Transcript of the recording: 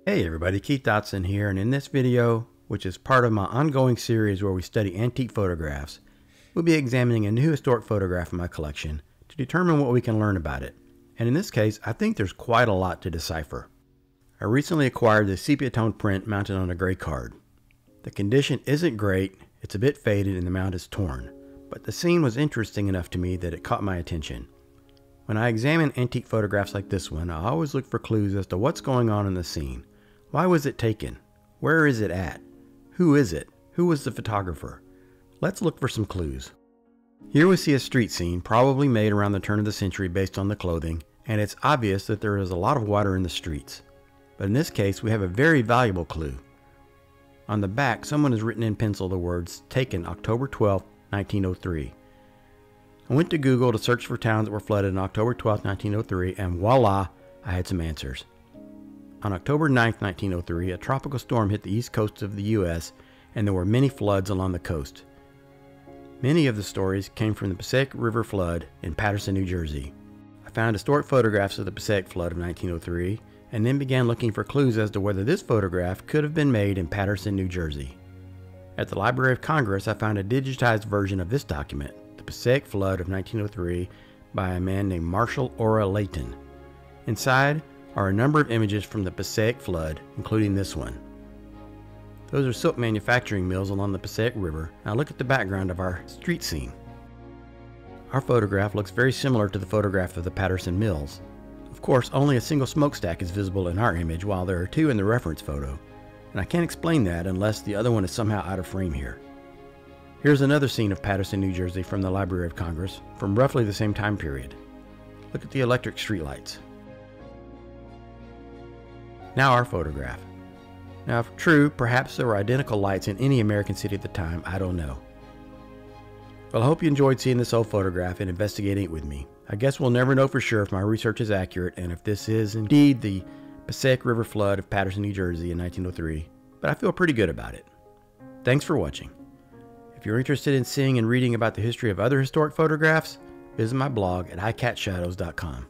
Hey everybody, Keith Dotson here, and in this video, which is part of my ongoing series where we study antique photographs, we'll be examining a new historic photograph in my collection to determine what we can learn about it. And in this case, I think there's quite a lot to decipher. I recently acquired this sepia tone print mounted on a gray card. The condition isn't great, it's a bit faded and the mount is torn, but the scene was interesting enough to me that it caught my attention. When I examine antique photographs like this one, I always look for clues as to what's going on in the scene. Why was it taken? Where is it at? Who is it? Who was the photographer? Let's look for some clues. Here we see a street scene, probably made around the turn of the century based on the clothing, and it's obvious that there is a lot of water in the streets. But in this case, we have a very valuable clue. On the back, someone has written in pencil the words, "Taken October 12, 1903. I went to Google to search for towns that were flooded on October 12, 1903, and voila, I had some answers. On October 9, 1903, a tropical storm hit the east coast of the U.S., and there were many floods along the coast. Many of the stories came from the Passaic River flood in Paterson, New Jersey. I found historic photographs of the Passaic flood of 1903, and then began looking for clues as to whether this photograph could have been made in Paterson, New Jersey. At the Library of Congress, I found a digitized version of this document, the Passaic flood of 1903, by a man named Marshall Ora Layton. Inside are a number of images from the Passaic flood, including this one. Those are silk manufacturing mills along the Passaic River. Now look at the background of our street scene. Our photograph looks very similar to the photograph of the Paterson Mills. Of course, only a single smokestack is visible in our image, while there are two in the reference photo, and I can't explain that unless the other one is somehow out of frame here. Here's another scene of Paterson, New Jersey from the Library of Congress from roughly the same time period. Look at the electric streetlights. Now our photograph. Now if true, perhaps there were identical lights in any American city at the time, I don't know. Well, I hope you enjoyed seeing this old photograph and investigating it with me. I guess we'll never know for sure if my research is accurate and if this is indeed the Passaic River flood of Paterson, New Jersey in 1903, but I feel pretty good about it. Thanks for watching. If you're interested in seeing and reading about the history of other historic photographs, visit my blog at iCatShadows.com.